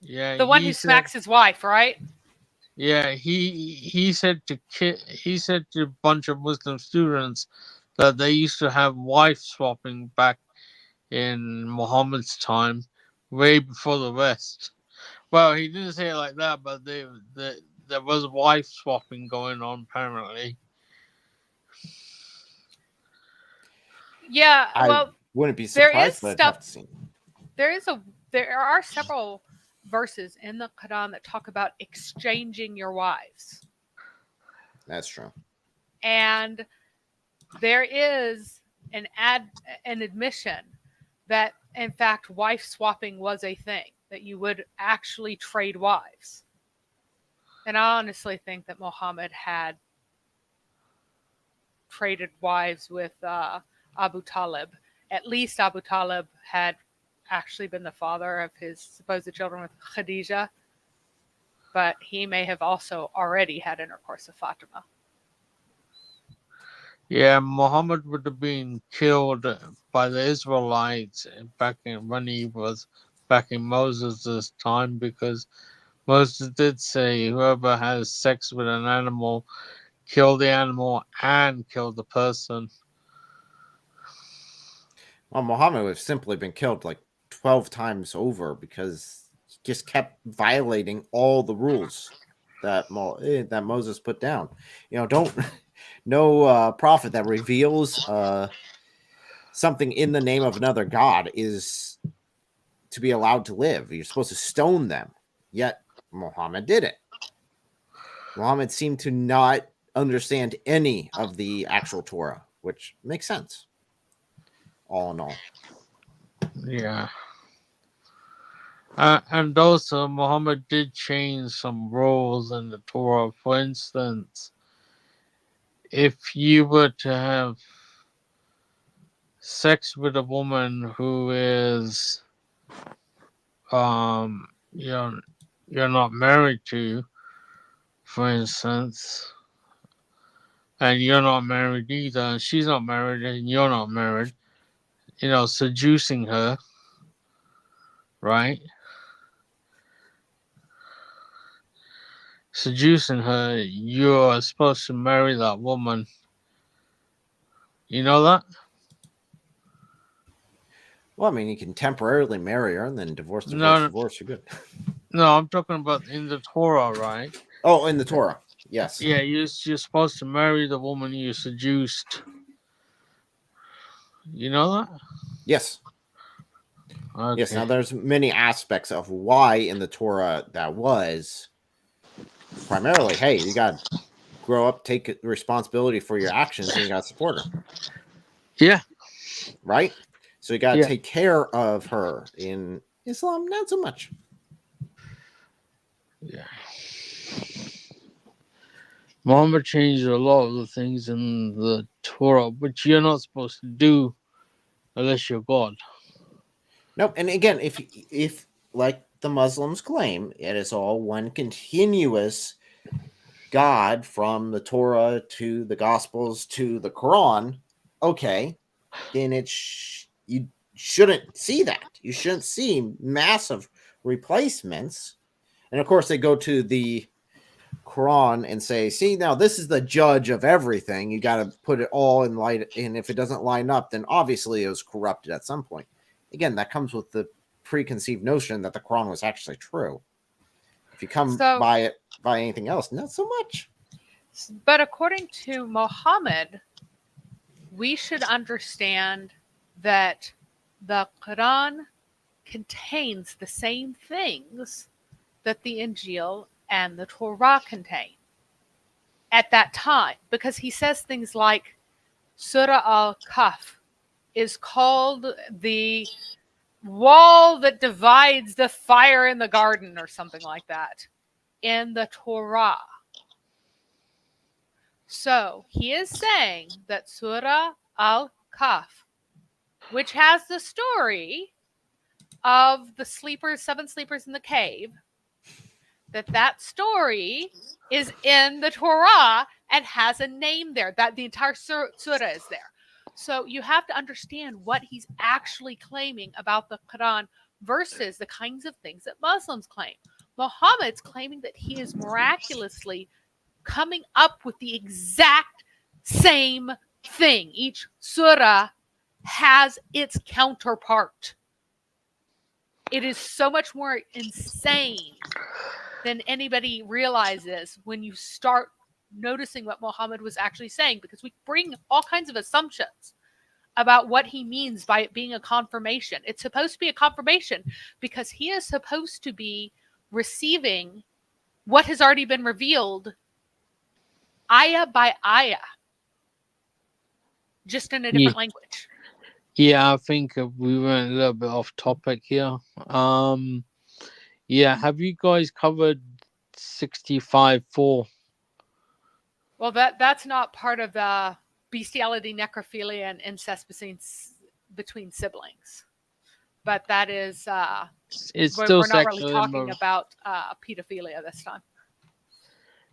[SPEAKER 3] Yeah,
[SPEAKER 2] the one who smacks his wife, right?
[SPEAKER 3] Yeah, he said to a bunch of Muslim students that they used to have wife swapping back in Muhammad's time, way before the West. Well, he didn't say it like that, but there was wife swapping going on apparently.
[SPEAKER 2] Yeah, well,
[SPEAKER 1] I wouldn't be surprised, but I'd have to see.
[SPEAKER 2] There are several verses in the Quran that talk about exchanging your wives.
[SPEAKER 1] That's true.
[SPEAKER 2] And there is an admission that, in fact, wife swapping was a thing, that you would actually trade wives. And I honestly think that Muhammad had traded wives with Abu Talib. At least Abu Talib had actually been the father of his supposed children with Khadijah. but he may have also already had intercourse with Fatima.
[SPEAKER 3] Yeah, Muhammad would have been killed by the Israelites when he was back in Moses' time, because Moses did say whoever has sex with an animal, kill the animal and kill the person.
[SPEAKER 1] Well, Muhammad would have simply been killed like 12 times over because he just kept violating all the rules that Moses put down. Don't no prophet that reveals something in the name of another god is to be allowed to live. You're supposed to stone them. Yet Muhammad did it. Muhammad seemed to not understand any of the actual Torah, which makes sense. All in all.
[SPEAKER 3] Yeah. And also, Muhammad did change some rules in the Torah. For instance, if you were to have sex with a woman who is you're not married to, for instance, and you're not married either, and she's not married and you're not married, seducing her, right? Seducing her, you're supposed to marry that woman. You know that?
[SPEAKER 1] Well, I mean, you can temporarily marry her and then divorce,
[SPEAKER 3] No,
[SPEAKER 1] you're good.
[SPEAKER 3] no, I'm talking about in the Torah, right?
[SPEAKER 1] Oh, in the Torah, yes.
[SPEAKER 3] Yeah, you're supposed to marry the woman you seduced. You know that?
[SPEAKER 1] Yes.
[SPEAKER 3] Okay.
[SPEAKER 1] Yes, now there's many aspects of why in the Torah that was. Primarily, hey, you got to grow up, take responsibility for your actions, and you got to support her.
[SPEAKER 3] Yeah.
[SPEAKER 1] Right? So you got to
[SPEAKER 3] Yeah.
[SPEAKER 1] take care of her. In Islam, not so much.
[SPEAKER 3] Yeah. Muhammad changed a lot of the things in the Torah, which you're not supposed to do unless you're God.
[SPEAKER 1] Nope. And again, if like the Muslims claim, it is all one continuous God from the Torah to the Gospels to the Quran, okay, then you shouldn't see that. You shouldn't see massive replacements. And of course, they go to the Quran and say, see, now this is the judge of everything. You got to put it all in light. And if it doesn't line up, then obviously it was corrupted at some point. Again, that comes with the preconceived notion that the Quran was actually true. If you come by anything else, not so much.
[SPEAKER 2] But according to Muhammad, we should understand that the Quran contains the same things that the Injil and the Torah contain at that time, because he says things like Surah al-Kahf is called the wall that divides the fire in the garden or something like that in the Torah. So he is saying that Surah al-Kahf, which has the story of the seven sleepers in the cave, that story is in the Torah and has a name there, that the entire surah is there. So you have to understand what he's actually claiming about the Quran versus the kinds of things that Muslims claim. Muhammad's claiming that he is miraculously coming up with the exact same thing. Each surah has its counterpart. It is so much more insane than anybody realizes when you start noticing what Muhammad was actually saying, because we bring all kinds of assumptions about what he means by it being a confirmation. It's supposed to be a confirmation because he is supposed to be receiving what has already been revealed ayah by ayah, just in a different language.
[SPEAKER 3] Yeah, I think we went a little bit off topic here. Yeah, have you guys covered 65.4?
[SPEAKER 2] Well, that's not part of the bestiality, necrophilia, and incest between siblings. but that is
[SPEAKER 3] It's
[SPEAKER 2] we're
[SPEAKER 3] still
[SPEAKER 2] not really
[SPEAKER 3] sexual
[SPEAKER 2] talking about pedophilia this time.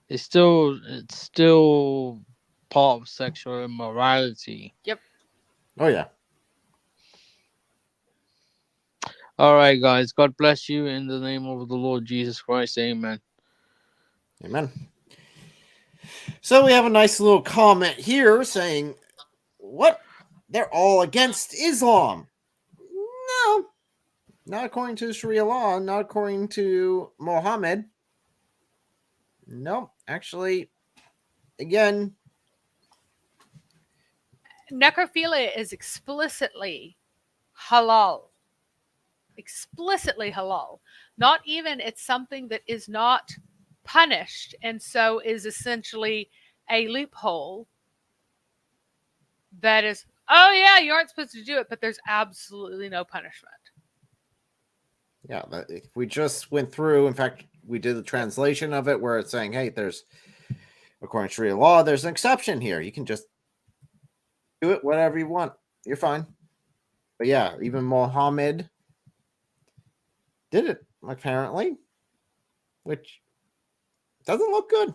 [SPEAKER 3] It's still part of sexual immorality.
[SPEAKER 2] Yep.
[SPEAKER 1] Oh yeah.
[SPEAKER 3] All right, guys. God bless you in the name of the Lord Jesus Christ. Amen.
[SPEAKER 1] Amen. So we have a nice little comment here saying, what? They're all against Islam. No. Not according to Sharia law, not according to Muhammad. No, actually, again,
[SPEAKER 2] Necrophilia is explicitly halal. Explicitly halal. Not even it's something that is not punished and so is essentially a loophole that is, oh yeah, you aren't supposed to do it, but there's absolutely no punishment.
[SPEAKER 1] yeah, if we just went through, in fact, we did the translation of it where it's saying, hey, there's, according to Sharia law, there's an exception here. You can just do it whatever you want. You're fine. But yeah, even Muhammad did it, apparently, which doesn't look good.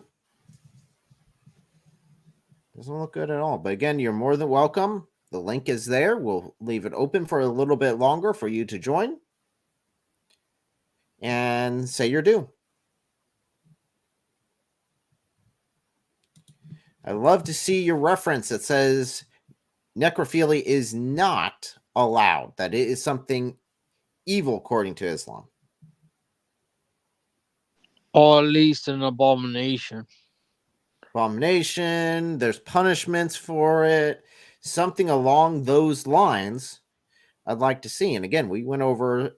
[SPEAKER 1] Doesn't look good at all. But again, you're more than welcome. The link is there. We'll leave it open for a little bit longer for you to join and say your due. I love to see your reference that says necrophilia is not allowed, that it is something evil according to Islam.
[SPEAKER 3] Or at least an abomination.
[SPEAKER 1] Abomination, there's punishments for it, something along those lines I'd like to see. And again, we went over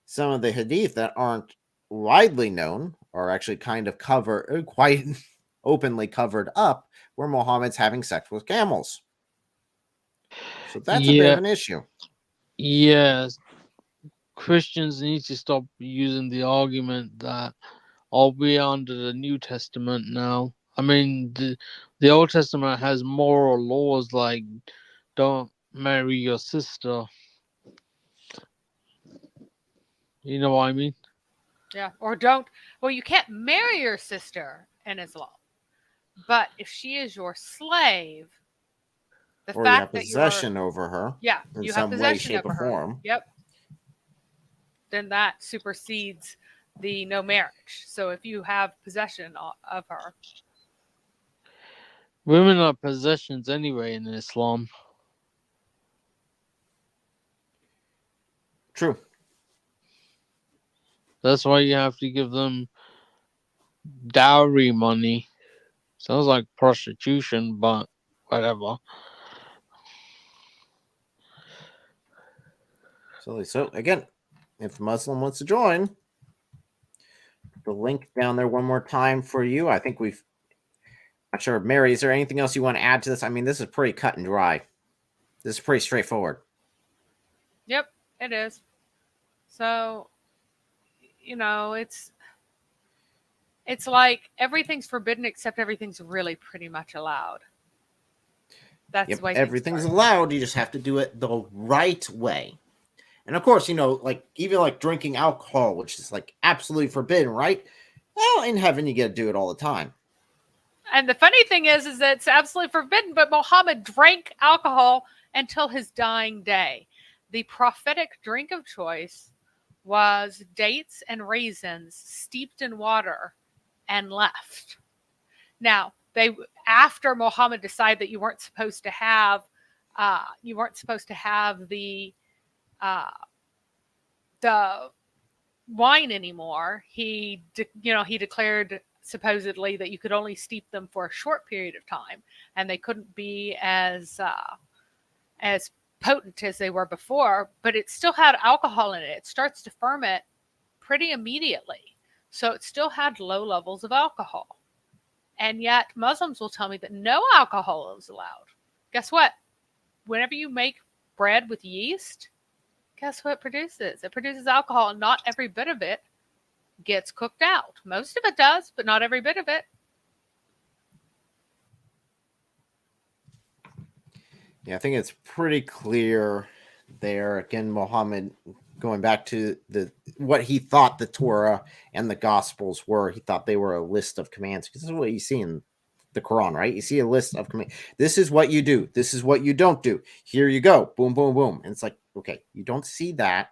[SPEAKER 1] some of the hadith that aren't widely known or actually kind of quite openly covered up, where Muhammad's having sex with camels. So that's a bit of an issue.
[SPEAKER 3] Yes. Christians need to stop using the argument that, oh, we're under the New Testament now. I mean, the Old Testament has moral laws like don't marry your sister. You know what I mean?
[SPEAKER 2] Yeah. Or don't, well, you can't marry your sister in Islam. But if she is your slave, the
[SPEAKER 1] Or you have
[SPEAKER 2] fact that
[SPEAKER 1] possession over her.
[SPEAKER 2] yeah,
[SPEAKER 1] in
[SPEAKER 2] you
[SPEAKER 1] some
[SPEAKER 2] have
[SPEAKER 1] way,
[SPEAKER 2] possession
[SPEAKER 1] shape,
[SPEAKER 2] over
[SPEAKER 1] or
[SPEAKER 2] her.
[SPEAKER 1] form.
[SPEAKER 2] Yep. Then that supersedes the no marriage. So if you have possession of her,
[SPEAKER 3] Women are possessions anyway in Islam.
[SPEAKER 1] True.
[SPEAKER 3] That's why you have to give them dowry money. Sounds like prostitution, but whatever.
[SPEAKER 1] So again, if the Muslim wants to join, the link down there one more time for you. I think we've. Not sure, Mary. Is there anything else you want to add to this? I mean, this is pretty cut and dry. This is pretty straightforward.
[SPEAKER 2] yep, it is. So, it's like everything's forbidden except everything's really pretty much allowed. That's the way
[SPEAKER 1] everything's allowed. You just have to do it the right way. And of course, like even like drinking alcohol, which is like absolutely forbidden, right? Well, in heaven, you get to do it all the time.
[SPEAKER 2] And the funny thing is that it's absolutely forbidden, but Muhammad drank alcohol until his dying day. The prophetic drink of choice was dates and raisins steeped in water and left. Now, after Muhammad decided that you weren't supposed to have the wine anymore, he declared supposedly that you could only steep them for a short period of time, and they couldn't be as potent as they were before. But it still had alcohol in it. It starts to ferment pretty immediately, so it still had low levels of alcohol. And yet Muslims will tell me that no alcohol is allowed. Guess what? Whenever you make bread with yeast, guess what it produces? It produces alcohol, and not every bit of it gets cooked out. Most of it does, but not every bit of it.
[SPEAKER 1] Yeah, I think it's pretty clear there again, Muhammad going back to what he thought the Torah and the Gospels were. He thought they were a list of commands, because this is what you see in the Quran, right? You see a list of commands. This is what you do. This is what you don't do. Here you go. Boom, boom, boom. And it's like, okay, you don't see that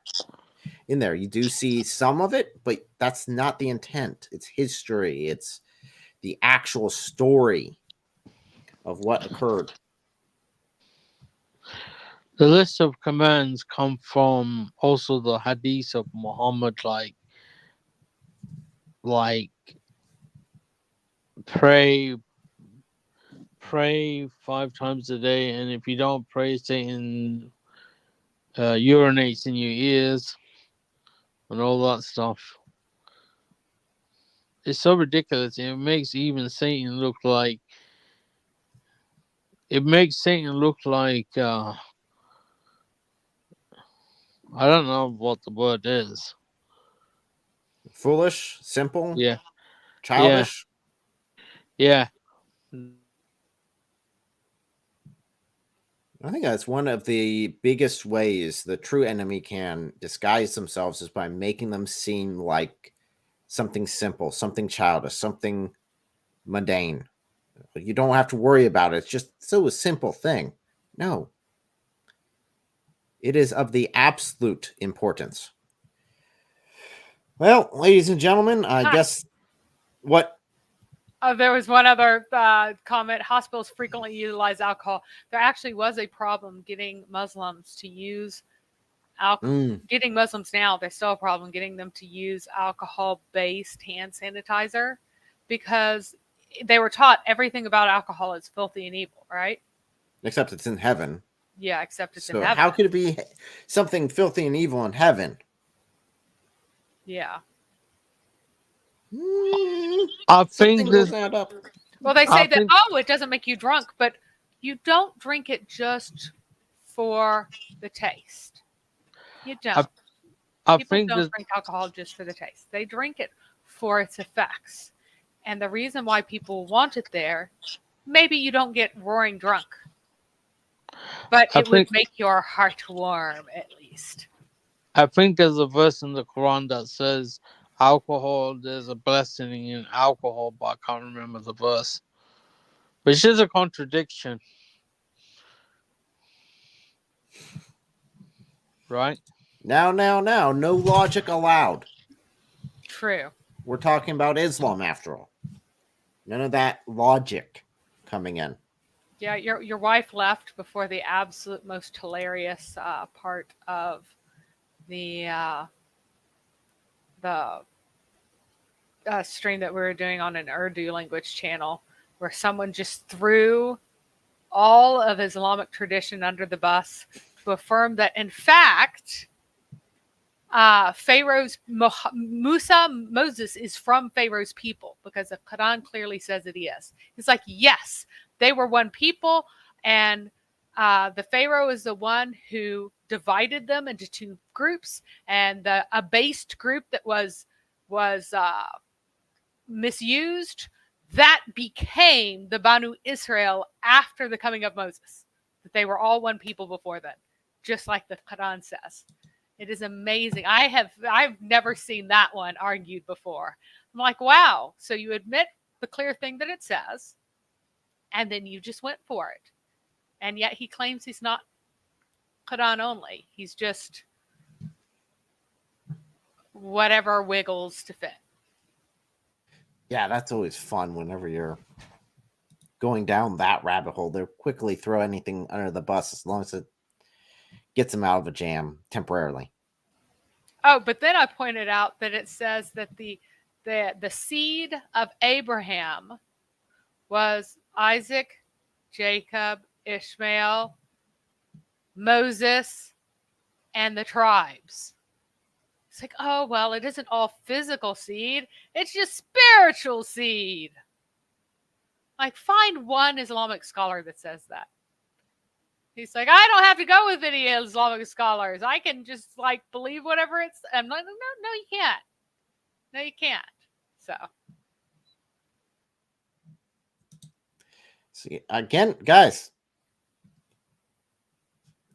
[SPEAKER 1] in there. You do see some of it, but that's not the intent. It's history. It's the actual story of what occurred.
[SPEAKER 3] The list of commands come from also the hadith of Muhammad, like pray 5 times a day, and if you don't pray, Satan urinates in your ears and all that stuff. It's so ridiculous. It makes even Satan look like I don't know what the word is.
[SPEAKER 1] Foolish, simple,
[SPEAKER 3] Yeah,
[SPEAKER 1] childish.
[SPEAKER 3] yeah.
[SPEAKER 1] I think that's one of the biggest ways the true enemy can disguise themselves, is by making them seem like something simple, something childish, something mundane. You don't have to worry about it. It's just so a simple thing. No. It is of the absolute importance. Well, ladies and gentlemen, I guess what
[SPEAKER 2] There was one other comment. Hospitals frequently utilize alcohol. There actually was a problem getting Muslims to use alcohol. Getting Muslims now, there's still a problem getting them to use alcohol-based hand sanitizer, because they were taught everything about alcohol is filthy and evil, right?
[SPEAKER 1] Except it's in heaven.
[SPEAKER 2] Yeah, except it's in
[SPEAKER 1] So
[SPEAKER 2] heaven.
[SPEAKER 1] how could it be something filthy and evil in heaven?
[SPEAKER 2] Yeah.
[SPEAKER 3] I think
[SPEAKER 1] Something
[SPEAKER 3] this.
[SPEAKER 1] doesn't add up.
[SPEAKER 2] Well, they
[SPEAKER 3] I
[SPEAKER 2] say that,
[SPEAKER 3] think-
[SPEAKER 2] it doesn't make you drunk, but you don't drink it just for the taste. You don't. People
[SPEAKER 3] think
[SPEAKER 2] don't
[SPEAKER 3] that
[SPEAKER 2] drink alcohol just for the taste. They drink it for its effects. And the reason why people want it there, maybe you don't get roaring drunk, but it would make your heart warm at least.
[SPEAKER 3] I think there's a verse in the Quran that says alcohol, there's a blessing in alcohol, but I can't remember the verse. Which is a contradiction. Right?
[SPEAKER 1] Now, no logic allowed.
[SPEAKER 2] True.
[SPEAKER 1] We're talking about Islam after all. None of that logic coming in.
[SPEAKER 2] Yeah, your wife left before the absolute most hilarious part of the stream that we were doing on an Urdu language channel, where someone just threw all of Islamic tradition under the bus to affirm that, in fact, Moses is from Pharaoh's people, because the Quran clearly says that he is. It's like, yes, they were one people, and the Pharaoh is the one who divided them into two groups, and the abased group that was misused, that became the Banu Israel after the coming of Moses. That they were all one people before then, just like the Quran says. It is amazing. I've never seen that one argued before. I'm like, wow. So you admit the clear thing that it says, and then you just went for it. And yet he claims he's not Quran only. He's just whatever wiggles to fit.
[SPEAKER 1] Yeah, that's always fun whenever you're going down that rabbit hole. They'll quickly throw anything under the bus as long as it gets them out of a jam temporarily.
[SPEAKER 2] Oh, but then I pointed out that it says that the seed of Abraham was Isaac, Jacob, Ishmael, Moses, and the tribes. It's like, oh, well, it isn't all physical seed. It's just spiritual seed. Like, find one Islamic scholar that says that. He's like, I don't have to go with any Islamic scholars. I can just believe whatever it's. I'm like, no, you can't. No, you can't. So.
[SPEAKER 1] See, again, guys,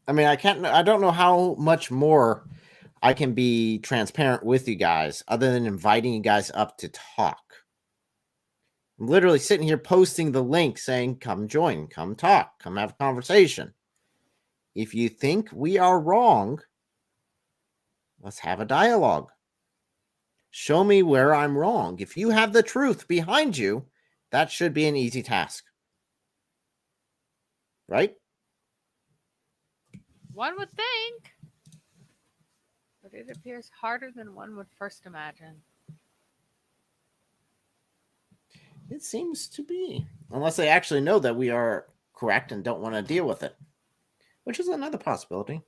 [SPEAKER 1] I mean, I don't know how much more I can be transparent with you guys other than inviting you guys up to talk. I'm literally sitting here posting the link saying, come join, come talk, come have a conversation. If you think we are wrong, let's have a dialogue. Show me where I'm wrong. If you have the truth behind you, that should be an easy task. Right?
[SPEAKER 2] One would think, but it appears harder than one would first imagine.
[SPEAKER 1] It seems to be. Unless they actually know that we are correct and don't want to deal with it, which is another possibility.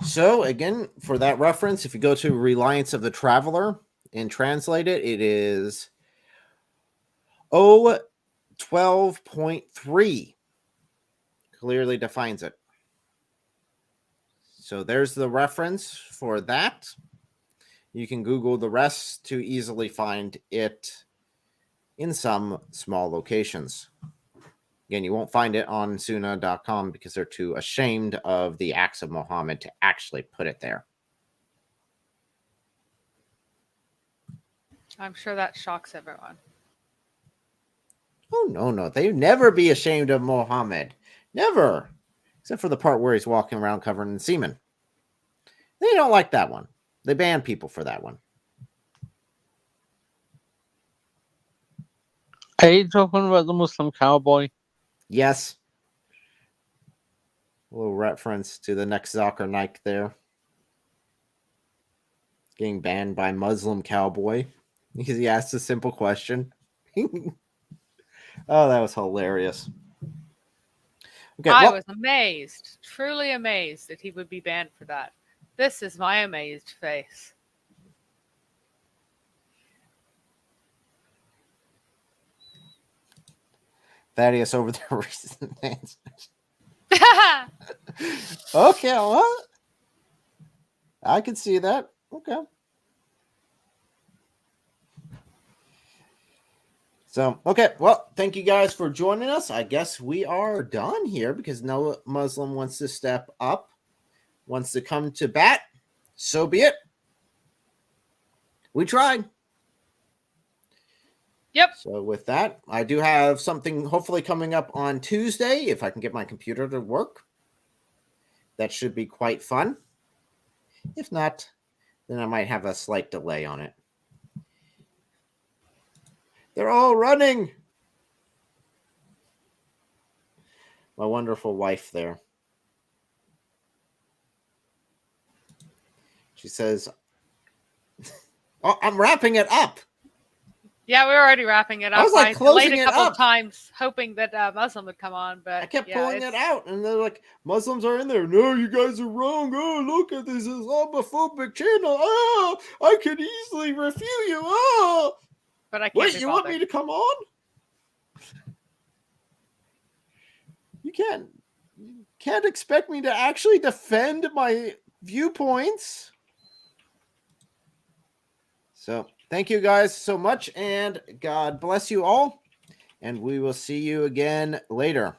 [SPEAKER 1] So, again, for that reference, if you go to Reliance of the Traveler and translate it, it is 12.3. Clearly defines it. So there's the reference for that. You can Google the rest to easily find it in some small locations. Again, you won't find it on Sunnah.com because they're too ashamed of the acts of Muhammad to actually put it there.
[SPEAKER 2] I'm sure that shocks everyone.
[SPEAKER 1] Oh, no. They'd never be ashamed of Muhammad. Never. Except for the part where he's walking around covered in semen. They don't like that one. They ban people for that one.
[SPEAKER 3] Are you talking about the Muslim cowboy?
[SPEAKER 1] Yes. A little reference to the next Zakir Naik there. Getting banned by Muslim cowboy because he asked a simple question. Oh, that was hilarious. Okay,
[SPEAKER 2] I was amazed, truly amazed that he would be banned for that. This is my amazed face.
[SPEAKER 1] Thaddeus over there recent answers. Okay, well, I can see that. Okay. So, okay, well, thank you guys for joining us. I guess we are done here because no Muslim wants to step up, wants to come to bat. So be it. We tried.
[SPEAKER 2] Yep.
[SPEAKER 1] So with that, I do have something hopefully coming up on Tuesday if I can get my computer to work. That should be quite fun. If not, then I might have a slight delay on it. They're all running. My wonderful wife there. She says, oh, I'm wrapping it up.
[SPEAKER 2] Yeah, we're already wrapping it up.
[SPEAKER 1] I was like closing
[SPEAKER 2] delayed
[SPEAKER 1] it
[SPEAKER 2] a couple
[SPEAKER 1] up.
[SPEAKER 2] Times, hoping that Muslim would come on, but
[SPEAKER 1] I kept
[SPEAKER 2] yeah,
[SPEAKER 1] pulling it out, and they're like, Muslims are in there. No, you guys are wrong. Oh, look at this Islamophobic channel. Oh, I could easily refute you. Oh,
[SPEAKER 2] but I can't.
[SPEAKER 1] wait, you want me to come on? You can't expect me to actually defend my viewpoints. So, thank you guys so much, and God bless you all. And we will see you again later.